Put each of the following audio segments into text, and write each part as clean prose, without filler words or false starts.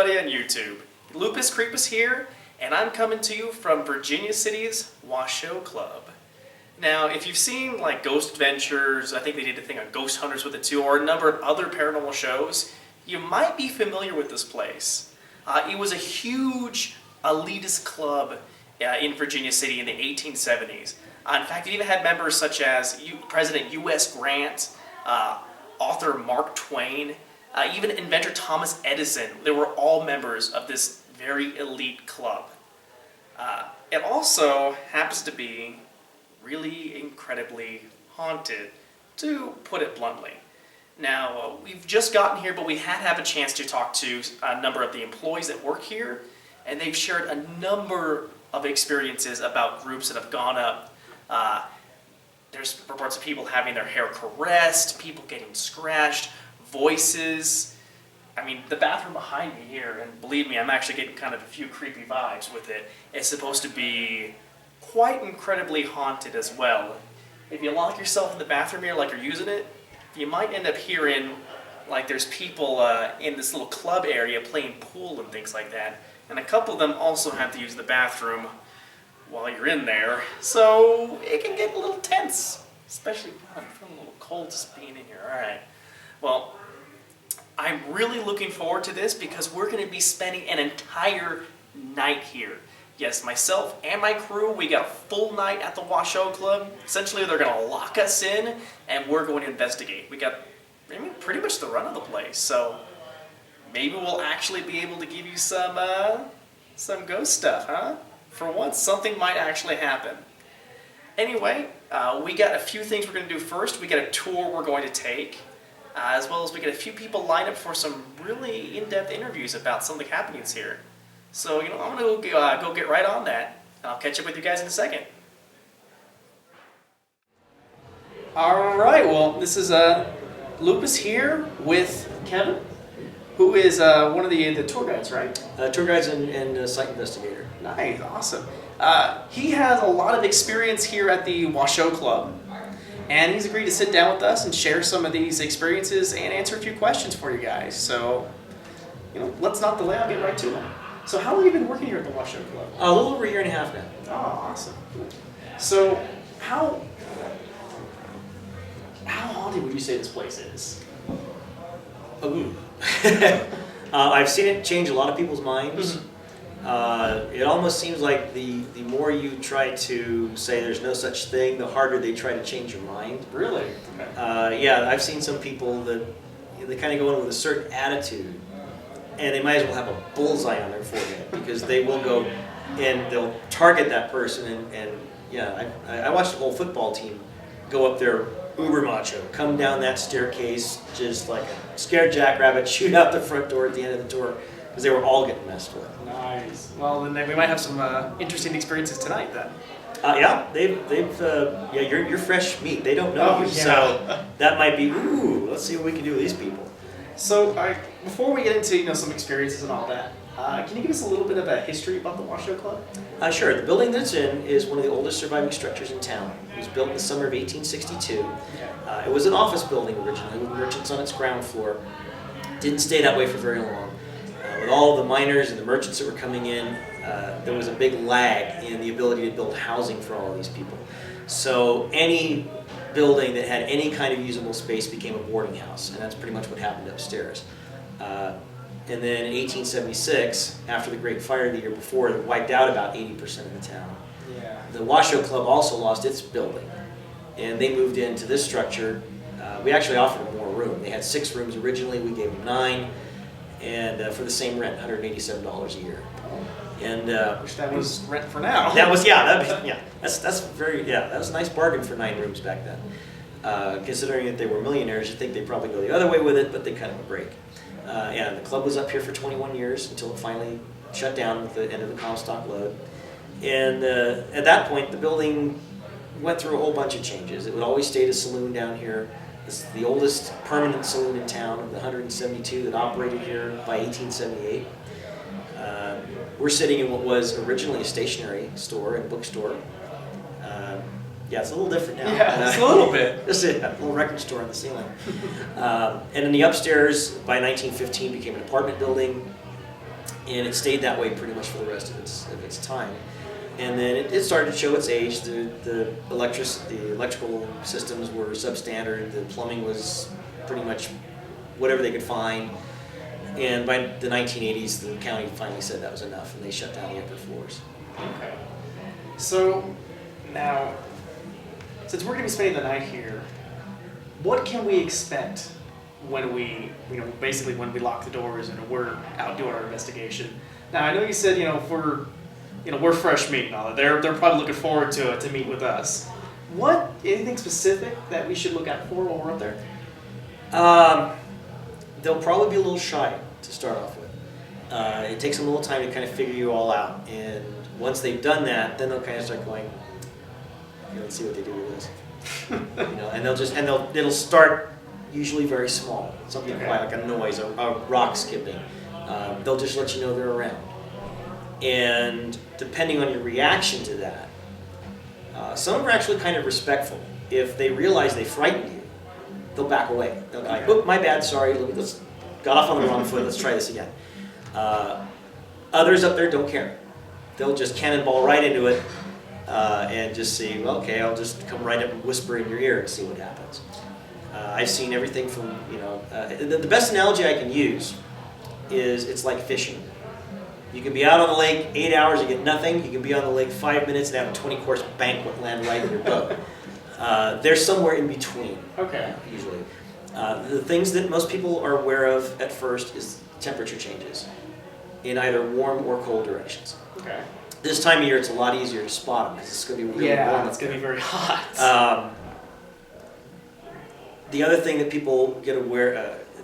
everybody on YouTube. Lupus, Creepus here, and I'm coming to you from Virginia City's Washoe Club. Now, if you've seen like Ghost Adventures, I think they did a thing on Ghost Hunters with it too, or a number of other paranormal shows, you might be familiar with this place. It was a huge elitist club in Virginia City in the 1870s. In fact, it even had members such as President U.S. Grant, author Mark Twain, even inventor Thomas Edison. They were all members of this very elite club. It also happens to be really incredibly haunted, to put it bluntly. Now, we've just gotten here, but we had to have a chance to talk to a number of the employees that work here, and they've shared a number of experiences about groups that have gone up. There's reports of people having their hair caressed, people getting scratched, voices. I mean, the bathroom behind me here, and believe me, I'm actually getting kind of a few creepy vibes with it. It's supposed to be quite incredibly haunted as well. If you lock yourself in the bathroom here like you're using it, you might end up hearing like there's people in this little club area playing pool and things like that. And a couple of them also have to use the bathroom while you're in there, so it can get a little tense, especially I'm feeling a little cold just being in here. All right, well, I'm really looking forward to this because we're going to be spending an entire night here. Yes, myself and my crew, we got a full night at the Washoe Club. Essentially, they're going to lock us in, and we're going to investigate. We got, pretty much the run of the place, so maybe we'll actually be able to give you some ghost stuff, huh? For once, something might actually happen. Anyway, we got a few things we're going to do first. We got a tour we're going to take, as well as we got a few people lined up for some really in-depth interviews about some of the happenings here. So, I'm going to go get right on that, and I'll catch up with you guys in a second. All right, well, this is Lupus here with Kevin, who is one of the tour guides, right? Tour guides and site investigator. Nice, awesome. He has a lot of experience here at the Washoe Club, and he's agreed to sit down with us and share some of these experiences and answer a few questions for you guys. So, let's not delay, I'll get right to him. So how long have you been working here at the Washoe Club? A little over a year and a half now. Oh, awesome. So how haunted would you say this place is? Ooh. I've seen it change a lot of people's minds. It almost seems like the more you try to say there's no such thing, the harder they try to change your mind. Really? Okay. Yeah, I've seen some people that they kind of go in with a certain attitude, and they might as well have a bullseye on their forehead because they will go and they'll target that person. And yeah, I watched the whole football team go up there uber macho, come down that staircase just like a scared jackrabbit, shoot out the front door at the end of the tour because they were all getting messed with. Nice. Well, then we might have some interesting experiences tonight then. Yeah, you're fresh meat. They don't know you, so that might be. Ooh, let's see what we can do with these people. So, before we get into some experiences and all that, can you give us a little bit of a history about the Washoe Club? Sure. The building that it's in is one of the oldest surviving structures in town. It was built in the summer of 1862. It was an office building originally with merchants on its ground floor. Didn't stay that way for very long. With all the miners and the merchants that were coming in, there was a big lag in the ability to build housing for all of these people. So any building that had any kind of usable space became a boarding house, and that's pretty much what happened upstairs. And then in 1876, after the Great Fire the year before, it wiped out about 80% of the town. Yeah. The Washoe Club also lost its building, and they moved into this structure. We actually offered them more room. They had 6 rooms originally. We gave them 9, and for the same rent, $187 a year. And wish that was rent for now. That was that was a nice bargain for 9 rooms back then. Considering that they were millionaires, you'd think they'd probably go the other way with it, but they cut them a break. The club was up here for 21 years until it finally shut down with the end of the Comstock load. And at that point, the building went through a whole bunch of changes. It would always stay a saloon down here. This is the oldest permanent saloon in town of the 172 that operated here by 1878. We're sitting in what was originally a stationery store and bookstore. It's a little different now. Yeah, it's a little bit. Just a little record store on the ceiling. And then the upstairs, by 1915, became an apartment building. and it stayed that way pretty much for the rest of its time. And then it started to show its age. The electrical systems were substandard. The plumbing was pretty much whatever they could find. And by the 1980s, the county finally said that was enough, and they shut down the upper floors. Okay. So now, since we're going to be spending the night here, what can we expect when we, basically when we lock the doors and we're out doing our investigation? Now, I know you said, if we're fresh meat and all that. They're probably looking forward to meet with us. Anything specific that we should look out for while we're up there? They'll probably be a little shy to start off with. It takes them a little time to kind of figure you all out, and once they've done that, then they'll kind of start going, let's see what they do with this. And it'll start usually very small, something Okay. quite like a noise, a rock skipping. They'll just let you know they're around. And depending on your reaction to that, some are actually kind of respectful. If they realize they frightened you, they'll back away. They'll be like, "Oh, my bad, sorry, let's got off on the wrong foot, let's try this again." Others up there don't care. They'll just cannonball right into it and just see, well, okay, I'll just come right up and whisper in your ear and see what happens. I've seen everything from, the best analogy I can use is it's like fishing. You can be out on the lake 8 hours and get nothing. You can be on the lake 5 minutes and have a 20-course banquet land right in your boat. They're somewhere in between. Okay. Usually. The things that most people are aware of at first is temperature changes in either warm or cold directions. Okay. This time of year, it's a lot easier to spot them because it's going to be really warm. It's going to be very hot. The other thing that people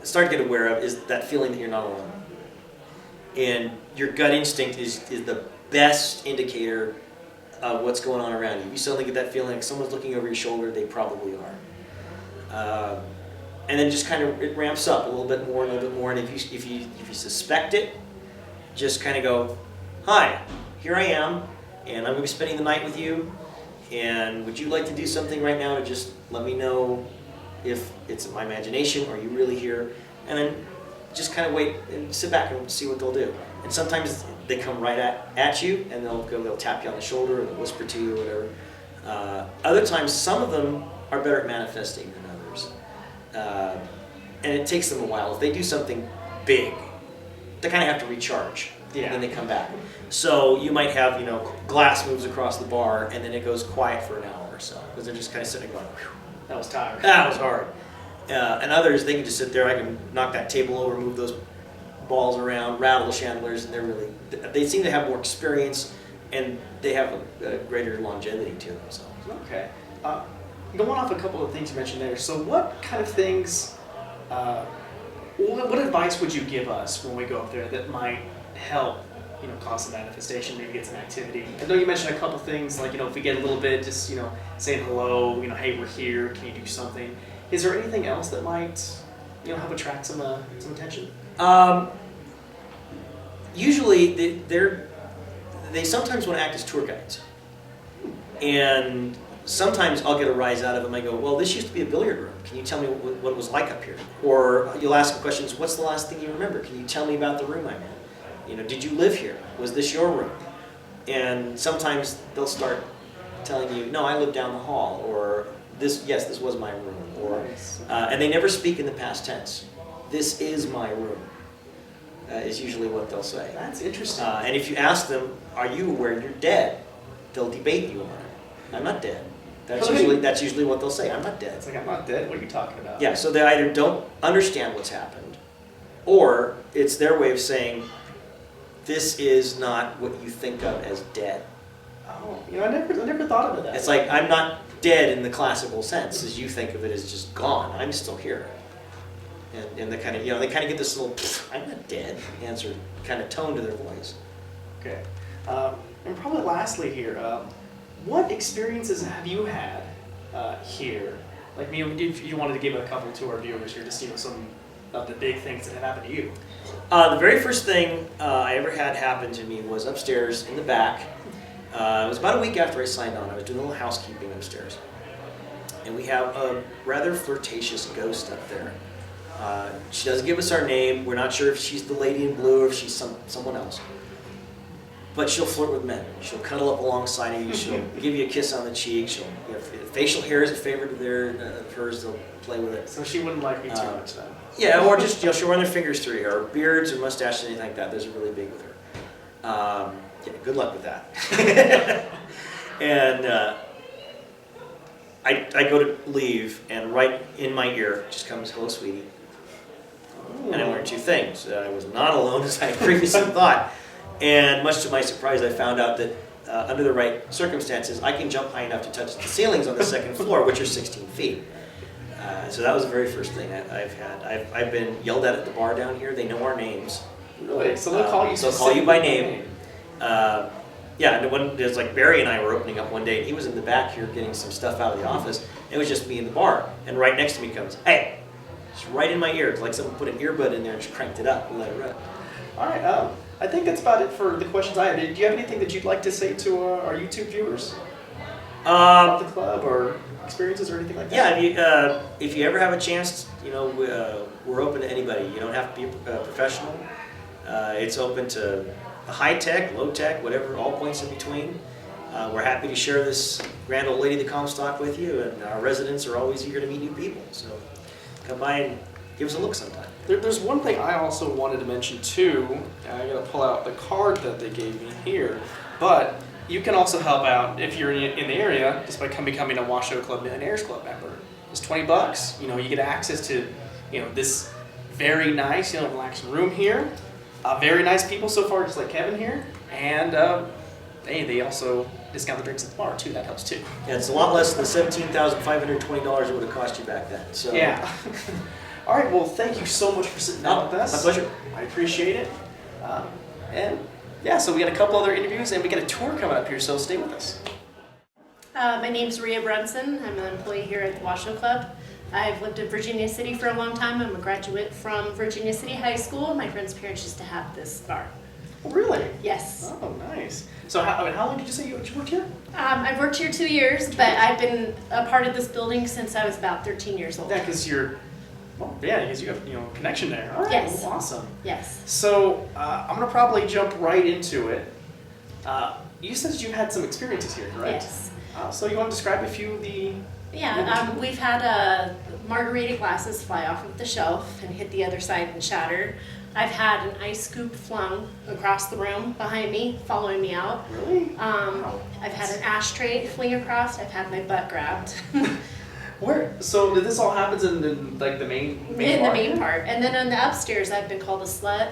start to get aware of is that feeling that you're not alone. And your gut instinct is the best indicator of what's going on around you. If you suddenly get that feeling like someone's looking over your shoulder, they probably are. And then just kind of it ramps up a little bit more and a little bit more. And if you suspect it, just kind of go, "Hi, here I am, and I'm going to be spending the night with you. And would you like to do something right now to just let me know if it's my imagination or are you really here?" And then just kind of wait and sit back and see what they'll do. And sometimes they come right at you, and they'll tap you on the shoulder, or they'll whisper to you, or whatever. Other times, some of them are better at manifesting than others. And it takes them a while. If they do something big, they kind of have to recharge, and then they come back. So you might have, glass moves across the bar, and then it goes quiet for an hour or so, because they're just kind of sitting there going, "Whew, That was tired. that was hard." And others, they can just sit there. I can knock that table over, move those balls around, rattle the chandeliers, and they seem to have more experience, and they have a greater longevity to themselves. Okay. Going off a couple of things you mentioned there, so what kind of things, what advice would you give us when we go up there that might help, cause some manifestation, maybe get some activity? I know you mentioned a couple things, like, if we get a little bit, just, saying hello, hey, we're here, can you do something? Is there anything else that might, help attract some attention? Usually, they sometimes want to act as tour guides. And sometimes I'll get a rise out of them. I go, "Well, this used to be a billiard room. Can you tell me what it was like up here?" Or you'll ask them questions, "What's the last thing you remember? Can you tell me about the room I'm in? Did you live here? Was this your room?" And sometimes they'll start telling you, "No, I live down the hall," or this was my room. Or, and they never speak in the past tense. "This is my room," is usually what they'll say. That's interesting. And if you ask them, "Are you aware you're dead?" they'll debate you on it. "I'm not dead." That's usually what they'll say. "I'm not dead." It's like, "I'm not dead. What are you talking about?" Yeah, so they either don't understand what's happened, or it's their way of saying, "This is not what you think of as dead." Oh, I never thought of it that It's way. like, I'm not dead in the classical sense, as you think of it as just gone. I'm still here. And they kind of get this little, "I'm not dead" answer kind of tone to their voice. Okay. And probably lastly here, what experiences have you had here? Like, if you wanted to give a couple to our viewers here, just some of the big things that have happened to you. The very first thing I ever had happen to me was upstairs in the back. It was about a week after I signed on. I was doing a little housekeeping upstairs. And we have a rather flirtatious ghost up there. She doesn't give us our name. We're not sure if she's the lady in blue or if she's someone else. But she'll flirt with men. She'll cuddle up alongside of you. She'll give you a kiss on the cheek. Facial hair is a favorite of hers. They'll play with it. So she wouldn't like me too much then. Yeah, or just she'll run their fingers through your hair, or beards or mustaches, anything like that. Those are really big with her. Yeah, good luck with that. And I go to leave, and right in my ear just comes, "Hello, sweetie." Ooh. And I learned two things. I was not alone as I previously thought. And much to my surprise, I found out that under the right circumstances, I can jump high enough to touch the ceilings on the second floor, which are 16 feet. So that was the very first thing I've had. I've been yelled at the bar down here. They know our names. Really? So they'll call you. They'll call you by name. Yeah, and there's like Barry and I were opening up one day, and he was in the back here getting some stuff out of the office. And it was just me in the bar, and right next to me comes, "Hey!" Just right in my ear. It's like someone put an earbud in there and just cranked it up and let it rip. All right. I think that's about it for the questions I have. Do you have anything that you'd like to say to our YouTube viewers about the club or experiences or anything like that? Yeah, if you ever have a chance, we're open to anybody. You don't have to be a professional. It's open to high tech, low tech, whatever, all points in between. We're happy to share this grand old lady, the Comstock, with you, and our residents are always eager to meet new people. So come by and give us a look sometime. There's one thing I also wanted to mention too. I gotta pull out the card that they gave me here, but you can also help out if you're in the area just by becoming a Washoe Club Millionaires Club member. It's $20. You get access to this very nice relaxing room here. Very nice people so far, just like Kevin here, and they also discount the drinks at the bar too. That helps too. Yeah, it's a lot less than the $17,520 it would have cost you back then. So yeah. All right, well, thank you so much for sitting down with us. My pleasure. I appreciate it. And yeah, so we got a couple other interviews, and we got a tour coming up here, so stay with us. My name's Rhea Brunson. I'm an employee here at the Washoe Club. I've lived in Virginia City for a long time. I'm a graduate from Virginia City High School. My friend's parents used to have this bar. Oh, really? Yes. Oh, nice. So how long did you say you worked here? I've worked here 2 years, but I've been a part of this building since I was about 13 years old. Yeah, because you have a connection there. All right, Yes. well, awesome. Yes. So I'm gonna probably jump right into it. You said that you had some experiences here, correct? Yes. So you want to describe a few of the? Yeah, we've had margarita glasses fly off of the shelf and hit the other side and shatter. I've had an ice scoop flung across the room behind me, following me out. Really? I've had an ashtray fling across. I've had my butt grabbed. Where? So did this all happens in the main In bar the main here? part. And then on the upstairs, I've been called a slut.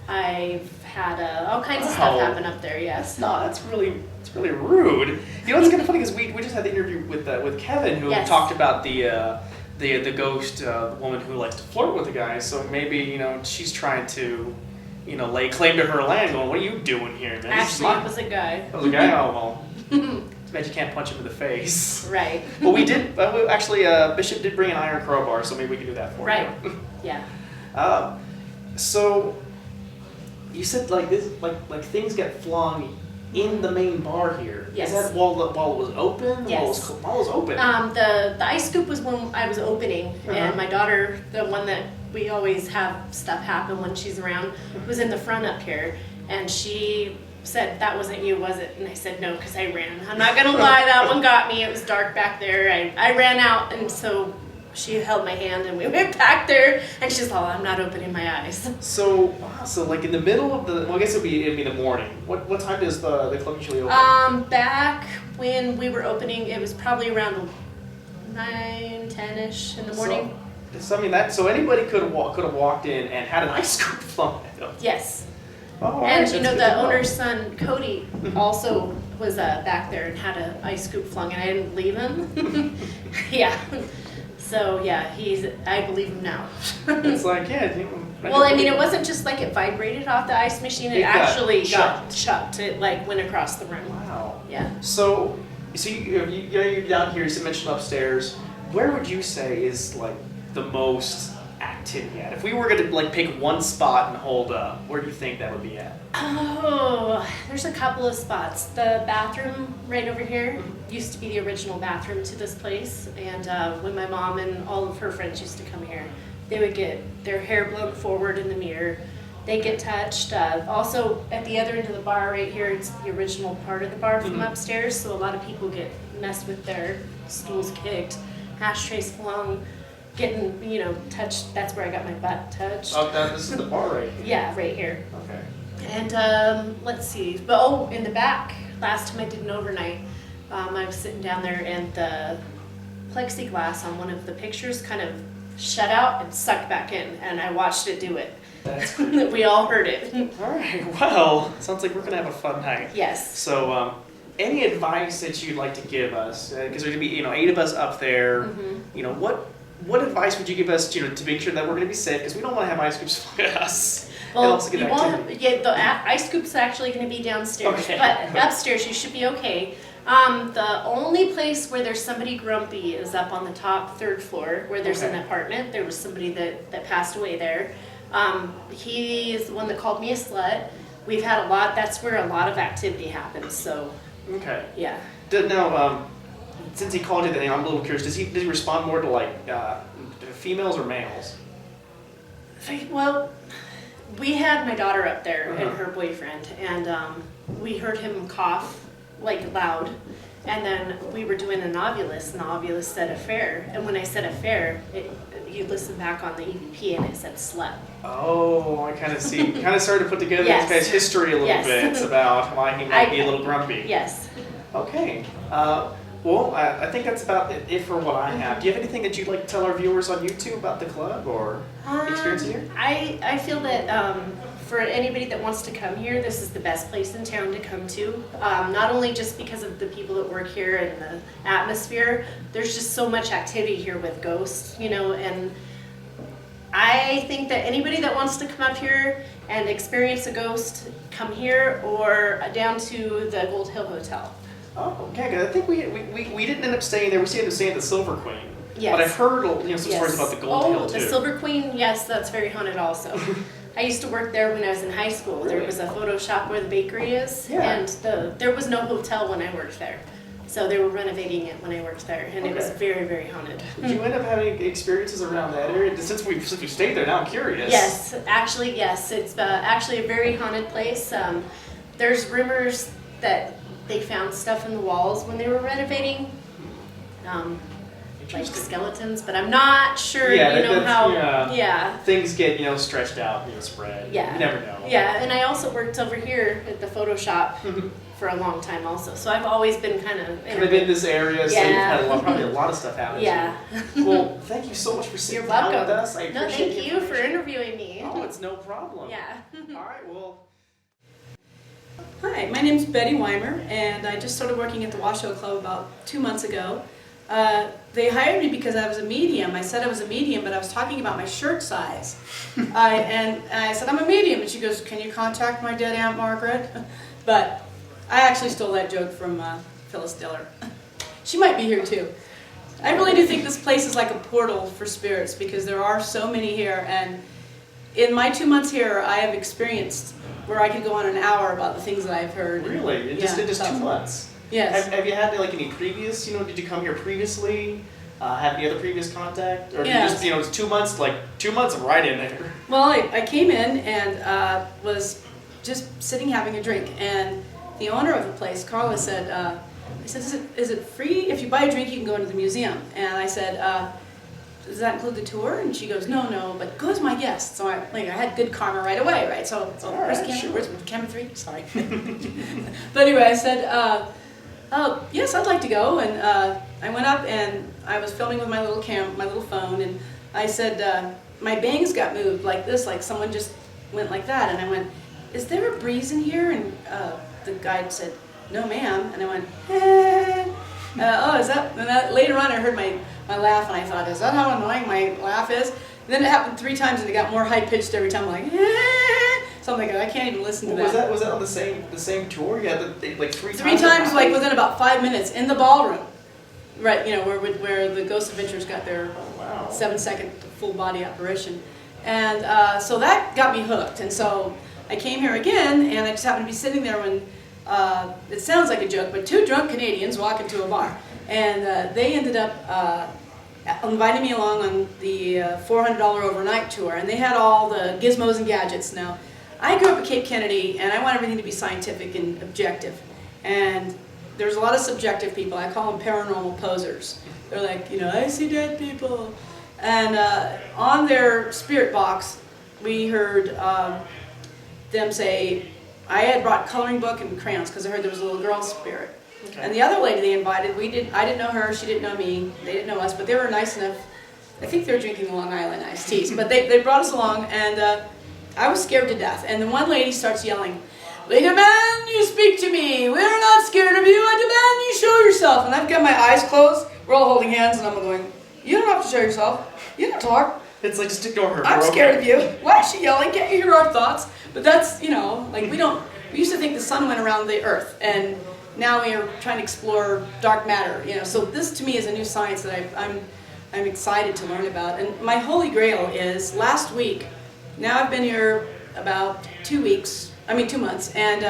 I've had all kinds of Wow. stuff happen up there, yes. No, it's really rude. It's kind of funny because we just had the interview with Kevin who Yes. talked about the ghost woman who likes to flirt with the guy. So maybe she's trying to lay claim to her land. Going, what are you doing here, man? Actually, it was a guy. It was a guy. Oh well. Too bad you can't punch him in the face. Right. Well, we did. Actually, Bishop did bring an iron crowbar, so maybe we can do that for Right. you. Yeah. So you said this, things get flung in the main bar here. Yes. Is that while it was open? Yes. While it was open. The ice scoop was when I was opening, Uh-huh. and my daughter, the one that we always have stuff happen when she's around, was in the front up here, and she said, "That wasn't you, was it?" And I said, "No, because I ran. I'm not gonna lie, that one got me. It was dark back there. I ran out, and so she held my hand, and we went back there, and she's all, "I'm not opening my eyes." So in the middle of the, I guess it'd be the morning. What time does the club usually open? Back when we were opening, it was probably around 9, 10-ish in the morning. So anybody could have walked in and had an ice scoop flung at them. Yes. Oh, And that's good the to know. owner's son, Cody, also was back there and had an ice scoop flung, and I didn't believe him. Yeah. So yeah, I believe him now. It's like, Well, I mean, it wasn't just like it vibrated off the ice machine. It It got actually got chucked. chucked. It went across the room. Wow. Yeah. So you're down here. You mentioned upstairs. Where would you say is the most activity at? If we were gonna pick one spot and hold up, where do you think that would be at? Oh, there's a couple of spots. The bathroom right over here used to be the original bathroom to this place, and when my mom and all of her friends used to come here, they would get their hair blown forward in the mirror. They get touched. Also, at the other end of the bar right here, it's the original part of the bar from upstairs, so a lot of people get messed with their stools kicked, ashtrays flung, getting, you know, touched. That's where I got my butt touched. Oh, this is the bar right here. Yeah, right here. Okay. And let's see. But oh, in the back, last time I did an overnight, I was sitting down there and the plexiglass on one of the pictures kind of shut out and sucked back in, and I watched it do it. That's We all heard it. all right. Well, sounds like we're gonna have a fun night. Yes. So, any advice that you'd like to give us? Because there's gonna be, 8 of us up there. You know, what advice would you give us, to make sure that we're gonna be safe? Because we don't want to have ice cubes fly at us. And Well, also get you activity. won't. Yeah, the ice scoop's actually going to be downstairs, Okay. but upstairs you should be okay. The only place where there's somebody grumpy is up on the top 3rd floor, where there's Okay. an apartment. There was somebody that passed away there. He is the one that called me a slut. We've had a lot. That's where a lot of activity happens. So Okay. yeah. Now, since he called you the name, I'm a little curious. Did he respond more to like females or males? Well, we had my daughter up there and Uh-huh. her boyfriend, and we heard him cough like loud, and then we were doing an ovulus, and the ovulus said affair, and when I said affair, you listen back on the EVP and it said slut. Oh, I kind of see. Kind of started to put together Yes. this guy's history a little Yes. bit about why he might be a little grumpy. Yes. Okay. Well, I think that's about it for what I have. Do you have anything that you'd like to tell our viewers on YouTube about the club or experience here? I feel that for anybody that wants to come here, this is the best place in town to come to. Not only just because of the people that work here and the atmosphere, there's just so much activity here with ghosts, and I think that anybody that wants to come up here and experience a ghost, come here or down to the Gold Hill Hotel. Oh, okay. 'Cause I think we didn't end up staying there. We ended up staying at the Silver Queen. Yes. But I've heard some stories about the Gold Hill too. The Silver Queen, yes, that's very haunted also. I used to work there when I was in high school. There Really? was a photo shop where the bakery is, Yeah. and there was no hotel when I worked there. So they were renovating it when I worked there, and it was Okay. very, very haunted. Did you end up having experiences around that area? Since we stayed there, now I'm curious. Yes, actually, yes. It's actually a very haunted place. There's rumors that they found stuff in the walls when they were renovating, like Interesting. skeletons, but I'm not sure, Yeah, that's- how, yeah. Things get stretched out, spread. Yeah. You never know. Yeah, and I also worked over here at the photo shop for a long time also. So I've always been kind of in this area, so you've Yeah. had probably a lot of stuff happen. Yeah. Well, thank you so much for sitting You're down welcome. with us. I appreciate No, thank the you for information. interviewing me. Oh, it's no problem. Yeah. All right, well. Hi, my name's Betty Weimer, and I just started working at the Washoe Club about 2 months ago. They hired me because I was a medium. I said I was a medium, but I was talking about my shirt size. And I said, I'm a medium, and she goes, can you contact my dead Aunt Margaret? But I actually stole that joke from Phyllis Diller. She might be here too. I really do think this place is like a portal for spirits because there are so many here, and in my 2 months here, I have experienced where I could go on an hour about the things that I've heard. Really? In Yeah, just so- 2 months? Yes. Have you had any previous, did you come here previously? Have any other previous contact? Or Yes. you just, it's 2 months, 2 months of right in there. Well, I came in and was just sitting having a drink, and the owner of the place, Carla, said, I said, is it free? If you buy a drink, you can go into the museum. And I said, does that include the tour? And she goes, no, but go as my guest. So I had good karma right away, right? So All where's right, camera? sure. Where's camera 3? Sorry. But anyway, I said, yes, I'd like to go. And I went up and I was filming with my little phone, and I said, my bangs got moved like this, like someone just went like that. And I went, is there a breeze in here? And the guide said, no, ma'am. And I went, eh. Oh, is that? And later on, I heard my laugh, and I thought, is that how annoying my laugh is? And then it happened 3 times, and it got more high pitched every time, like, eh. So I'm like, I can't even listen to that. Was that on the same tour? Yeah, 3 times. 3 times, like within about 5 minutes, in the ballroom, right? Where the Ghost Adventures got their Oh, wow. 7-second full body apparition, and so that got me hooked. And so I came here again, and I just happened to be sitting there when it sounds like a joke, but 2 drunk Canadians walk into a bar, and they ended up invited me along on the $400 overnight tour, and they had all the gizmos and gadgets. Now, I grew up at Cape Kennedy, and I want everything to be scientific and objective. And there's a lot of subjective people. I call them paranormal posers. They're like, I see dead people. And on their spirit box, we heard them say, I had brought coloring book and crayons because I heard there was a little girl spirit. Okay. And the other lady they invited, I didn't know her, she didn't know me, they didn't know us, but they were nice enough. I think they were drinking Long Island iced teas, but they brought us along, and I was scared to death. And then one lady starts yelling, "We demand you speak to me. We're not scared of you. I demand you show yourself." And I've got my eyes closed. We're all holding hands, and I'm going, "You don't have to show yourself. You don't talk." It's like, just ignore her. I'm scared of you. Why is she yelling? Can't you hear our thoughts? But that's, like we used to think the sun went around the earth, and now we are trying to explore dark matter. So this to me is a new science that I'm excited to learn about. And my holy grail is last week. Now I've been here about 2 months, and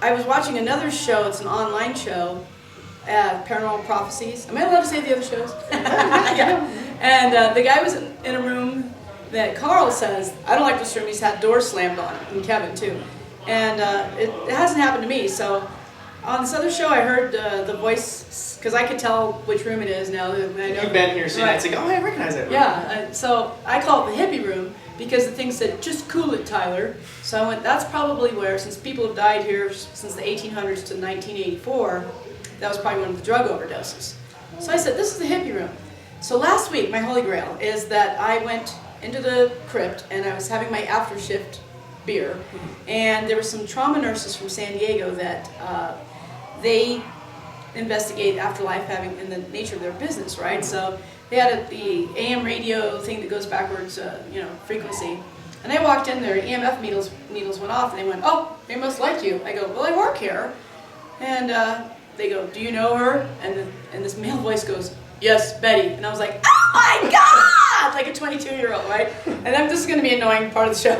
I was watching another show. It's an online show, Paranormal Prophecies. Am I allowed to say the other shows? Yeah. And the guy was in a room that Carl says, I don't like this room, he's had doors slammed on him, and Kevin too. And it hasn't happened to me, so on this other show I heard the voice, because I could tell which room it is now. I know. You've been here, so you right. say, oh, I recognize that room. Yeah, so I call it the hippie room, because the thing said, just cool it, Tyler. So I went, that's probably where, since people have died here since the 1800s to 1984, that was probably one of the drug overdoses. So I said, this is the hippie room. So last week, my holy grail is that I went into the crypt, and I was having my after shift beer, and there were some trauma nurses from San Diego that they investigate afterlife having in the nature of their business, right? So they had the AM radio thing that goes backwards, frequency. And I walked in there, EMF needles went off, and they went, oh, they must like you. I go, well, I work here. And they go, do you know her? And this male voice goes, yes, Betty. And I was like, oh my God! Like a 22-year-old, right? And then this is going to be an annoying part of the show.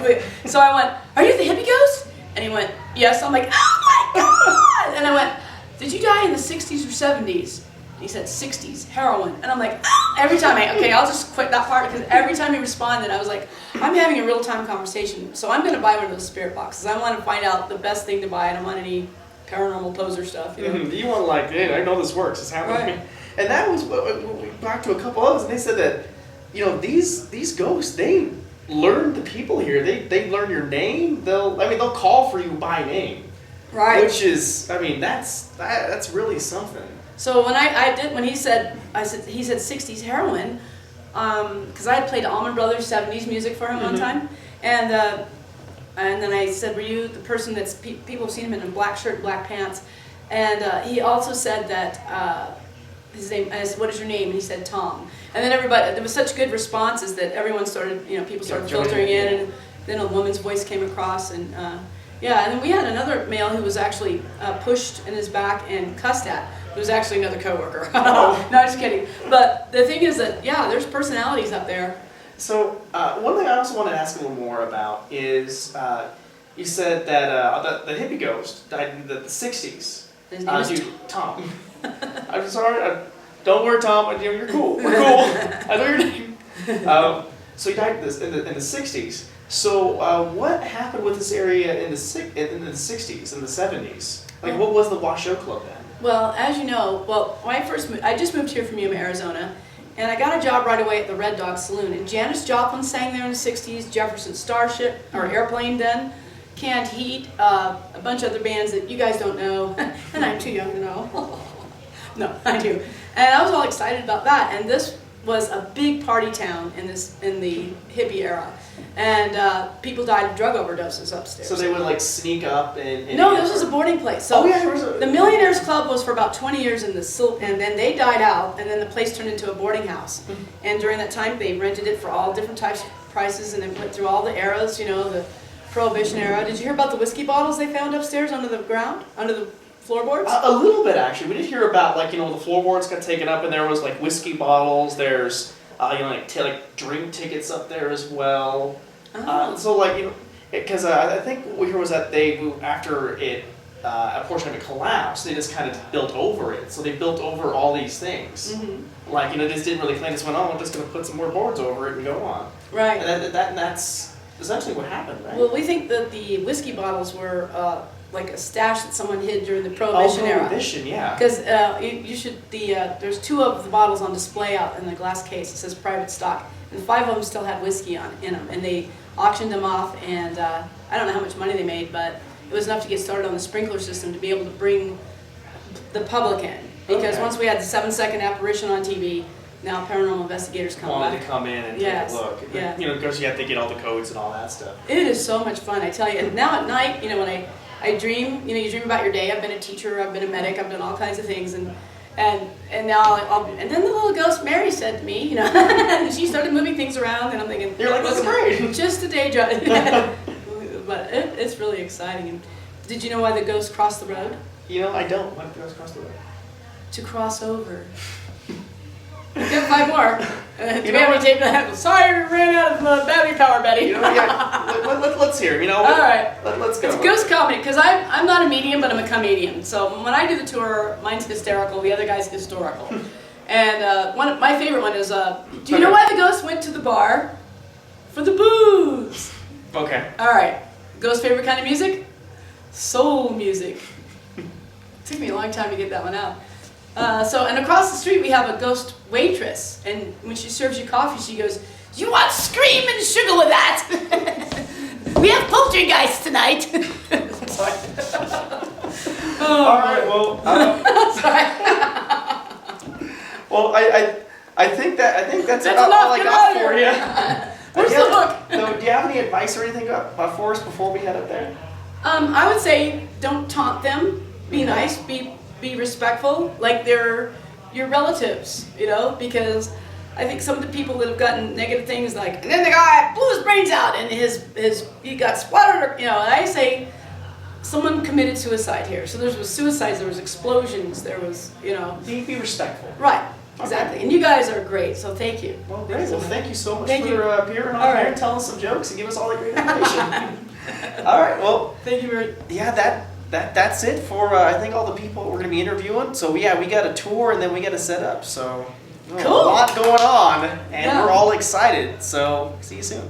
So I went, are you the hippie ghost? And he went, yes. I'm like, oh my God! And I went, did you die in the 60s or 70s? And he said, 60s, heroin. And I'm like, oh! Every time I'll just quit that part, because every time he responded, I was like, I'm having a real-time conversation. So I'm going to buy one of those spirit boxes. I want to find out the best thing to buy. I don't want any paranormal poser stuff. You want like, hey, I know this works. It's happening. Right. And that was we talked to a couple others, and they said that these ghosts, they learn the people here. They learn your name. They'll call for you by name. Right. Which is, that's really something. So when he said 60s heroin, because I had played Allman Brothers 70s music for him one time, and then I said, were you the person that's people have seen him in a black shirt, black pants, and he also said that his name. I said, what is your name? And he said Tom. And then there was such good responses that everyone started, people started filtering in, and then a woman's voice came across, and and then we had another male who was actually pushed in his back and cussed at. It was actually another coworker. No, just kidding. But the thing is that, there's personalities up there. So one thing I also want to ask a little more about is you said that the hippie ghost died in the 60s. His name is Tom. I'm sorry. Don't worry, Tom. You're cool. We're cool. I know your name. So he died in the 60s. So what happened with this area in the 60s and the 70s? Like, what was the Washoe Club then? Well, as you know, when I first moved, I just moved here from Yuma, Arizona, and I got a job right away at the Red Dog Saloon. And Janis Joplin sang there in the 60s, Jefferson Starship, or Airplane then, Canned Heat, a bunch of other bands that you guys don't know, and I'm too young to know. No, I do. And I was all excited about that, and this was a big party town in the hippie era. And people died of drug overdoses upstairs. So they would sneak up and no, this was a boarding place. So there was a... the Millionaires Club was for about 20 years and then they died out, and then the place turned into a boarding house. And during that time they rented it for all different types of prices, and they went through all the eras, the Prohibition era. Did you hear about the whiskey bottles they found upstairs under the ground, under the floorboards? A little bit, actually. We did hear about the floorboards got taken up, and there was whiskey bottles. There's drink tickets up there as well. Oh. So because I think what we heard was that they moved after it a portion of it collapsed. They just kind of built over it. So they built over all these things. Mm-hmm. Like, they just didn't really clean this one. Oh, we're just going to put some more boards over it and go on. Right. And that's essentially what happened, right? Well, we think that the whiskey bottles were like a stash that someone hid during the Prohibition era. Prohibition, yeah. Because you should there's 2 of the bottles on display out in the glass case. It says private stock, and 5 of them still had whiskey in them, and they auctioned them off. And I don't know how much money they made, but it was enough to get started on the sprinkler system to be able to bring the public in. Because once we had the 7-second apparition on TV, now paranormal investigators come Wanted back. to come in and Yes, take a look. yeah. Of course, you have to get all the codes and all that stuff. It is so much fun, I tell you. And now at night, when I dream, you dream about your day. I've been a teacher, I've been a medic, I've done all kinds of things, and now and then the little ghost Mary said to me, she started moving things around, and I'm thinking, You're like, this is great. Just a day job. But it's really exciting. And did you know why the ghost crossed the road? I don't. Why did the ghost cross the road? To cross over. We've got 5 more. Do we have what? any tape that? Sorry, we ran out of battery power, Betty. Let's hear. All right. Let's go. It's ghost comedy, because I'm not a medium, but I'm a comedian. So when I do the tour, mine's hysterical, the other guy's historical. And my favorite one is, do you know why the ghost went to the bar? For the booze. Okay. All right. Ghost favorite kind of music? Soul music. Took me a long time to get that one out. And across the street we have a ghost waitress, and when she serves you coffee, she goes, "You want screaming sugar with that? We have poltergeist tonight." Sorry. All right. Well. Sorry. Well, I think that's That's about enough. all I Get got out of for here. you. Where's the hook? No, do you have any advice or anything for us before we head up there? I would say don't taunt them. Be nice. Be respectful. Like they're your relatives, because I think some of the people that have gotten negative things like, and then the guy blew his brains out and he got splattered. And I say someone committed suicide here. So there was suicides. There was explosions. There was Be respectful. Right. Exactly. Okay. And you guys are great. So thank you. Well, great. Well, thank you so much Thank for you. appearing All on right. here and telling us some jokes and give us all that great information. All right. Well. Thank you very. Yeah. That's it for I think all the people we're gonna be interviewing. So yeah, we got a tour and then we got a setup. So Cool. a lot going on, and Yeah. we're all excited. So see you soon.